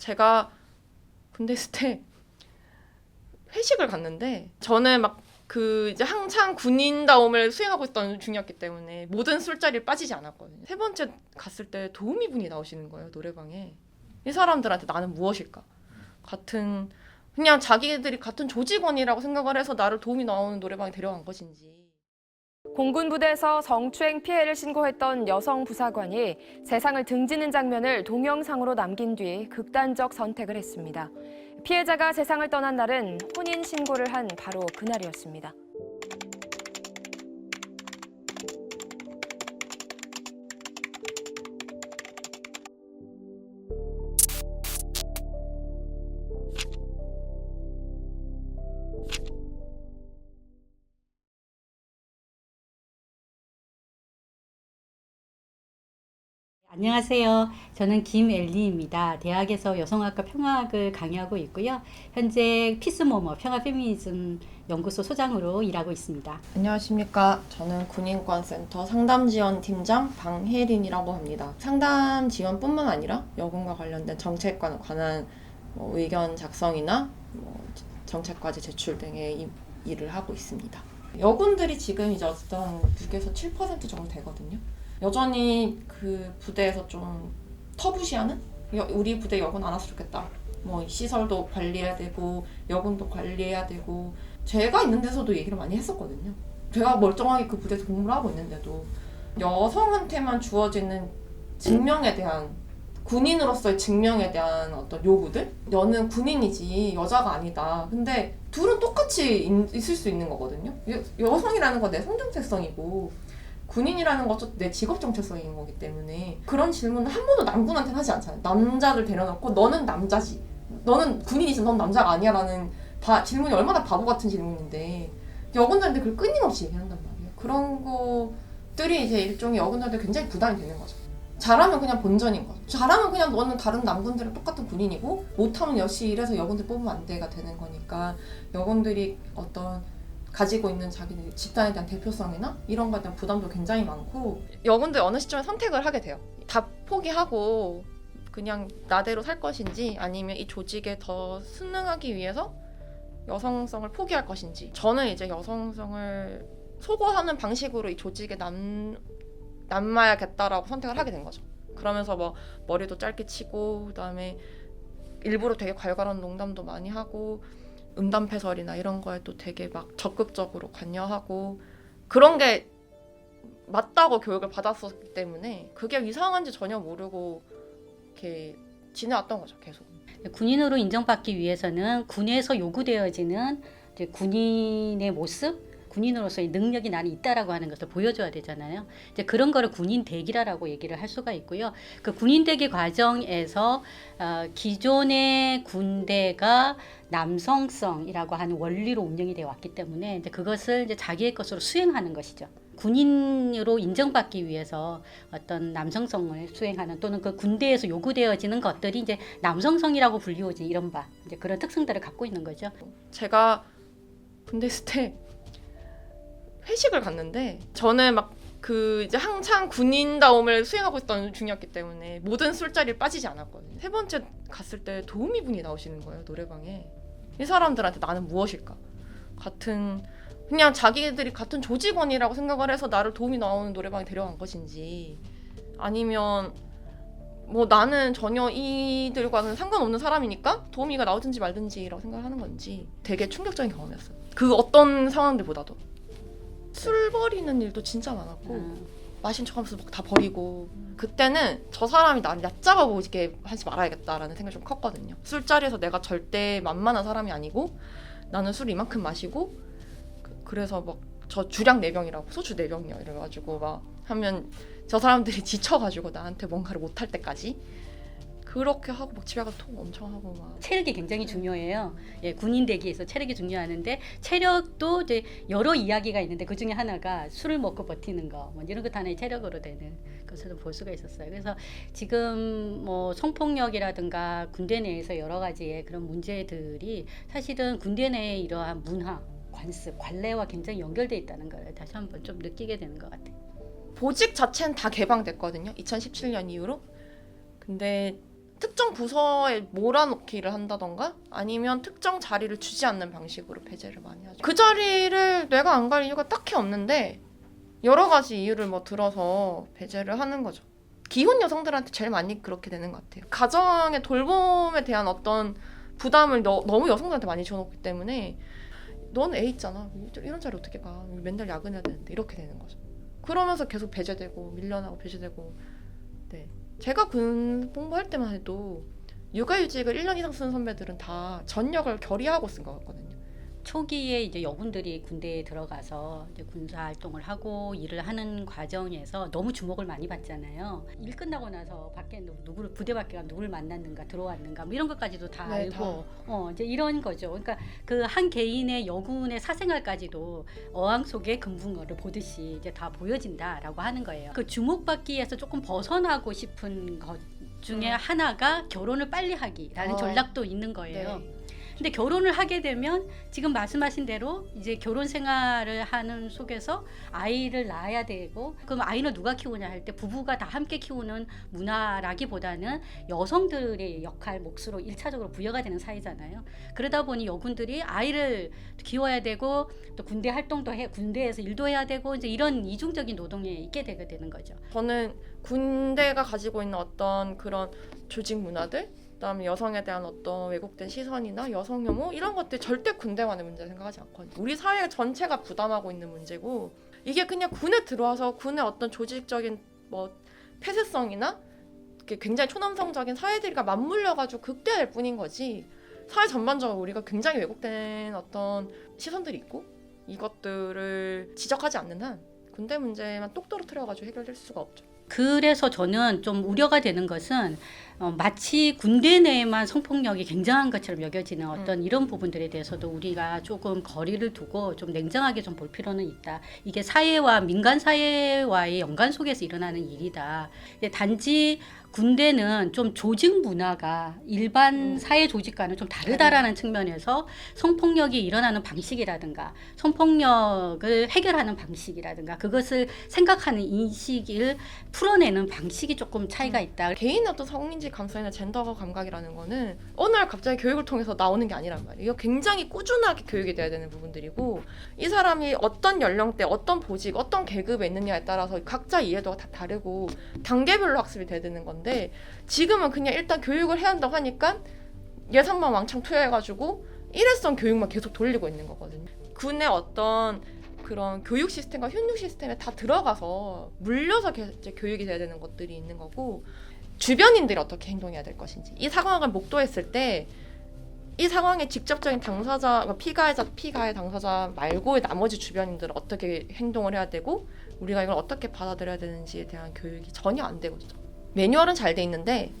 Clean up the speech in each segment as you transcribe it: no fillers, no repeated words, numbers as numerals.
제가 군대 있을 때 회식을 갔는데 저는 막 이제 한창 군인다움을 수행하고 있던 중이었기 때문에 모든 술자리에 빠지지 않았거든요. 세 번째 갔을 때 도우미 분이 나오시는 거예요, 노래방에. 이 사람들한테 나는 무엇일까? 그냥 자기들이 같은 조직원이라고 생각을 해서 나를 도우미 나오는 노래방에 데려간 것인지. 공군 부대에서 성추행 피해를 신고했던 여성 부사관이 세상을 등지는 장면을 동영상으로 남긴 뒤 극단적 선택을 했습니다. 피해자가 세상을 떠난 날은 혼인 신고를 한 바로 그날이었습니다. 안녕하세요. 저는 김엘리입니다. 대학에서 여성학과 평화학을 강의하고 있고요. 현재 피스모머 평화페미니즘 연구소 소장으로 일하고 있습니다. 안녕하십니까. 저는 군인권센터 상담지원팀장 방혜린이라고 합니다. 상담 지원뿐만 아니라 여군과 관련된 정책과 관한 의견 작성이나 정책과제 제출 등의 일을 하고 있습니다. 여군들이 지금 이제 어떤 6에서 7% 정도 되거든요. 여전히 그 부대에서 좀 터부시하는? 우리 부대 여군 안 왔으면 좋겠다. 시설도 관리해야 되고 여군도 관리해야 되고 제가 있는 데서도 얘기를 많이 했었거든요. 제가 멀쩡하게 그 부대에서 복무를 하고 있는데도 여성한테만 주어지는 직명에 대한 군인으로서의 직명에 대한 어떤 요구들? 너는 군인이지 여자가 아니다. 근데 둘은 똑같이 있을 수 있는 거거든요. 여성이라는 건 내 성정체성이고 군인이라는 것도 내 직업 정체성인 거기 때문에 그런 질문을 한 번도 남군한테는 하지 않잖아요. 남자를 데려놓고 너는 남자지. 너는 군인이지 넌 남자가 아니야 라는 질문이 얼마나 바보 같은 질문인데 여군들한테 그걸 끊임없이 얘기한단 말이에요. 그런 것들이 이제 일종의 여군들한테 굉장히 부담이 되는 거죠. 잘하면 그냥 본전인 거죠. 잘하면 그냥 너는 다른 남군들이랑 똑같은 군인이고 못하면 역시 이래서 여군들 뽑으면 안 돼가 되는 거니까 여군들이 어떤 가지고 있는 자기네 집단에 대한 대표성이나 이런 거에 대한 부담도 굉장히 많고 여군들 어느 시점에 선택을 하게 돼요. 다 포기하고 그냥 나대로 살 것인지 아니면 이 조직에 더 순응하기 위해서 여성성을 포기할 것인지. 저는 이제 여성성을 소거하는 방식으로 이 조직에 남아야겠다라고 선택을 하게 된 거죠. 그러면서 머리도 짧게 치고 그다음에 일부러 되게 괄괄한 농담도 많이 하고 음담패설이나 이런 거에 또 되게 막 적극적으로 관여하고 그런 게 맞다고 교육을 받았었기 때문에 그게 이상한지 전혀 모르고 이렇게 지내왔던 거죠, 계속. 군인으로 인정받기 위해서는 군에서 요구되어지는 이제 군인의 모습, 군인으로서의 능력이 나는 있다라고 하는 것을 보여줘야 되잖아요. 이제 그런 거를 군인 대기라고 얘기를 할 수가 있고요. 그 군인 대기 과정에서 기존의 군대가 남성성이라고 하는 원리로 운영이 되어 왔기 때문에 이제 그것을 이제 자기의 것으로 수행하는 것이죠. 군인으로 인정받기 위해서 어떤 남성성을 수행하는 또는 그 군대에서 요구되어지는 것들이 이제 남성성이라고 불리워진 이른바 이제 그런 특성들을 갖고 있는 거죠. 제가 군대 있을 때 회식을 갔는데 저는 이제 한창 군인다움을 수행하고 있던 중이었기 때문에 모든 술자리에 빠지지 않았거든요. 세 번째 갔을 때 도우미 분이 나오시는 거예요, 노래방에. 이 사람들한테 나는 무엇일까? 그냥 자기들이 같은 조직원이라고 생각을 해서 나를 도우미 나오는 노래방에 데려간 것인지 아니면 나는 전혀 이들과는 상관없는 사람이니까 도우미가 나오든지 말든지라고 생각을 하는 건지 되게 충격적인 경험이었어요. 그 어떤 상황들보다도. 술 버리는 일도 진짜 많았고 마신 척하면서 다 버리고 그때는 저 사람이 나를 얕잡아 보이게 하지 말아야겠다라는 생각이 좀 컸거든요. 술자리에서 내가 절대 만만한 사람이 아니고 나는 술 이만큼 마시고 그래서 저 주량 4병이라고 소주 4병이요 이래가지고 하면 저 사람들이 지쳐가지고 나한테 뭔가를 못할 때까지 그렇게 하고 집에 가서 톡 엄청 하고 체력이 굉장히 중요해요. 예, 군인 대기에서 체력이 중요하는데 체력도 이제 여러 이야기가 있는데 그 중에 하나가 술을 먹고 버티는 거, 이런 것 하나의 체력으로 되는 것을 볼 수가 있었어요. 그래서 지금 성폭력이라든가 군대 내에서 여러 가지의 그런 문제들이 사실은 군대 내의 이러한 문화, 관습, 관례와 굉장히 연결돼 있다는 걸 다시 한번 좀 느끼게 되는 것 같아요. 보직 자체는 다 개방됐거든요. 2017년 이후로. 근데 특정 부서에 몰아넣기를 한다던가 아니면 특정 자리를 주지 않는 방식으로 배제를 많이 하죠. 그 자리를 내가 안 갈 이유가 딱히 없는데 여러 가지 이유를 뭐 들어서 배제를 하는 거죠. 기혼 여성들한테 제일 많이 그렇게 되는 것 같아요. 가정의 돌봄에 대한 어떤 부담을 너무 여성들한테 많이 줘놓기 때문에 넌 애 있잖아. 이런 자리 어떻게 가. 맨날 야근해야 되는데 이렇게 되는 거죠. 그러면서 계속 배제되고 밀려나고 배제되고. 네. 제가 군 복무할 때만 해도 육아휴직을 1년 이상 쓰는 선배들은 다 전역을 결의하고 쓴 것 같거든요. 초기에 이제 여군들이 군대에 들어가서 이제 군사 활동을 하고 일을 하는 과정에서 너무 주목을 많이 받잖아요. 일 끝나고 나서 밖에 누구를 부대 밖에 가 누구를 만났는가 들어왔는가 뭐 이런 것까지도 다 네, 알고 이제 이런 거죠. 그러니까 그 한 개인의 여군의 사생활까지도 어항 속의 금붕어를 보듯이 이제 다 보여진다라고 하는 거예요. 그 주목받기 위해서 조금 벗어나고 싶은 것 중에 하나가 결혼을 빨리 하기라는 전략도 있는 거예요. 네. 근데 결혼을 하게 되면 지금 말씀하신 대로 이제 결혼 생활을 하는 속에서 아이를 낳아야 되고 그럼 아이는 누가 키우냐 할 때 부부가 다 함께 키우는 문화라기보다는 여성들의 역할 몫으로 1차적으로 부여가 되는 사회잖아요. 그러다 보니 여군들이 아이를 키워야 되고 또 군대 활동도 군대에서 일도 해야 되고 이제 이런 이중적인 노동에 있게 되게 되는 거죠. 저는 군대가 가지고 있는 어떤 그런 조직 문화들 그다음에 여성에 대한 어떤 왜곡된 시선이나 여성 혐오 이런 것들 절대 군대만의 문제 생각하지 않거든요. 우리 사회 전체가 부담하고 있는 문제고 이게 그냥 군에 들어와서 군의 어떤 조직적인 뭐 폐쇄성이나 굉장히 초남성적인 사회들과 맞물려가지고 극대화될 뿐인 거지 사회 전반적으로 우리가 굉장히 왜곡된 어떤 시선들이 있고 이것들을 지적하지 않는 한 군대 문제만 똑 떨어뜨려가지고 해결될 수가 없죠. 그래서 저는 좀 우려가 되는 것은 마치 군대 내에만 성폭력이 굉장한 것처럼 여겨지는 어떤 이런 부분들에 대해서도 우리가 조금 거리를 두고 좀 냉정하게 좀 볼 필요는 있다. 이게 사회와 민간 사회와의 연관 속에서 일어나는 일이다. 단지 군대는 좀 조직 문화가 일반 사회 조직과는 좀 다르다라는 측면에서 성폭력이 일어나는 방식이라든가 성폭력을 해결하는 방식이라든가 그것을 생각하는 인식을 풀어내는 방식이 조금 차이가 있다. 개인의 어떤 성인지 감성이나 젠더 감각이라는 거는 어느 날 갑자기 교육을 통해서 나오는 게 아니란 말이에요. 이거 굉장히 꾸준하게 교육이 돼야 되는 부분들이고 이 사람이 어떤 연령대, 어떤 보직, 어떤 계급에 있느냐에 따라서 각자 이해도가 다 다르고 단계별로 학습이 돼야 되는 건데 지금은 그냥 일단 교육을 해야 한다고 하니까 예산만 왕창 투여해가지고 일회성 교육만 계속 돌리고 있는 거거든요. 군의 어떤 그런 교육 시스템과 훈육 시스템에 다 들어가서 물려서 이제 교육이 돼야 되는 것들이 있는 거고 주변인들이 어떻게 행동해야 될 것인지 이 상황을 목도했을 때 이 상황의 직접적인 당사자, 피가해 당사자 말고의 나머지 주변인들은 어떻게 행동을 해야 되고 우리가 이걸 어떻게 받아들여야 되는지에 대한 교육이 전혀 안 되거든요. 매뉴얼은 잘 돼 있는데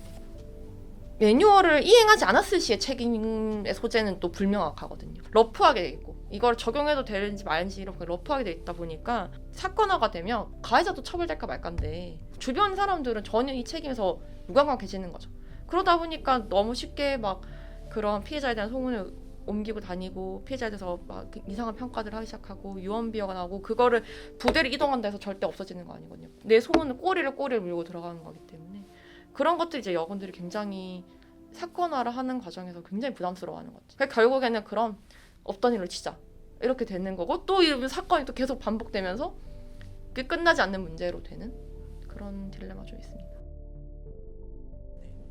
매뉴얼을 이행하지 않았을 시의 책임의 소재는 또 불명확하거든요. 러프하게 돼 있고 이걸 적용해도 되는지 말는지 이렇게 러프하게 돼 있다 보니까 사건화가 되면 가해자도 처벌될까 말까인데 주변 사람들은 전혀 이 책임에서 무감각해지는 거죠. 그러다 보니까 너무 쉽게 막 그런 피해자에 대한 소문을 옮기고 다니고 피해자에 대해서 막 이상한 평가들을 하기 시작하고 유언비어가 나오고 그거를 부대를 이동한다 해서 절대 없어지는 거 아니거든요. 내 소문은 꼬리를 물고 들어가는 거기 때문에 그런 것들이 이제 여군들이 굉장히 사건화를 하는 과정에서 굉장히 부담스러워하는 거죠. 그러니까 결국에는 그럼 없던 일로 치자 이렇게 되는 거고 또 이 사건이 또 계속 반복되면서 그게 끝나지 않는 문제로 되는 그런 딜레마가 좀 있습니다.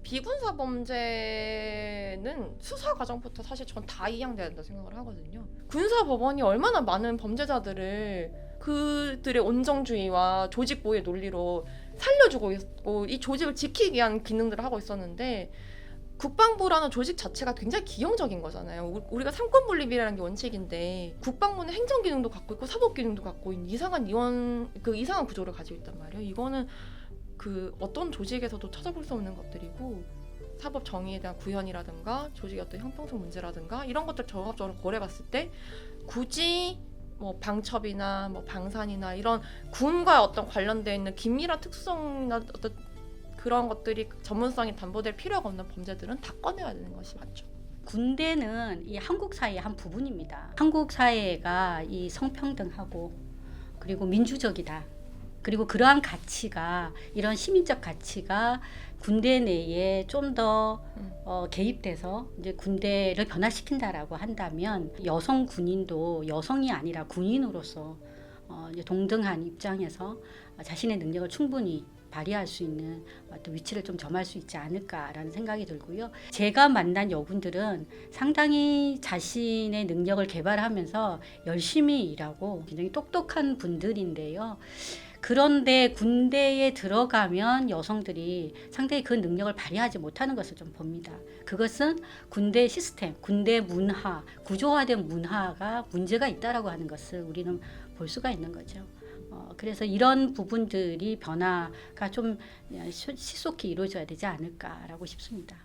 비군사 범죄는 수사 과정부터 사실 전 다 이양돼야 된다 생각을 하거든요. 군사 법원이 얼마나 많은 범죄자들을 그들의 온정주의와 조직 보호의 논리로 살려주고 있고 이 조직을 지키기 위한 기능들을 하고 있었는데 국방부라는 조직 자체가 굉장히 기형적인 거잖아요. 우리가 삼권분립이라는 게 원칙인데 국방부는 행정 기능도 갖고 있고 사법 기능도 갖고 있는 이상한 이상한 구조를 가지고 있단 말이에요. 이거는 그 어떤 조직에서도 찾아볼 수 없는 것들이고 사법 정의에 대한 구현이라든가 조직의 어떤 형평성 문제라든가 이런 것들 종합적으로 고려해봤을 때 굳이 뭐 방첩이나 뭐 방산이나 이런 군과 어떤 관련되어 있는 긴밀한 특수성이나 어떤 그런 것들이 전문성이 담보될 필요가 없는 범죄들은 다 꺼내야 되는 것이 맞죠. 군대는 이 한국 사회의 한 부분입니다. 한국 사회가 이 성평등하고 그리고 민주적이다. 그리고 그러한 가치가 이런 시민적 가치가 군대 내에 좀 더 개입돼서 이제 군대를 변화시킨다라고 한다면 여성 군인도 여성이 아니라 군인으로서 이제 동등한 입장에서 자신의 능력을 충분히 발휘할 수 있는 어떤 위치를 좀 점할 수 있지 않을까라는 생각이 들고요. 제가 만난 여군들은 상당히 자신의 능력을 개발하면서 열심히 일하고 굉장히 똑똑한 분들인데요. 그런데 군대에 들어가면 여성들이 상당히 그 능력을 발휘하지 못하는 것을 좀 봅니다. 그것은 군대 시스템, 군대 문화, 구조화된 문화가 문제가 있다라고 하는 것을 우리는 볼 수가 있는 거죠. 그래서 이런 부분들이 변화가 좀 시속히 이루어져야 되지 않을까라고 싶습니다.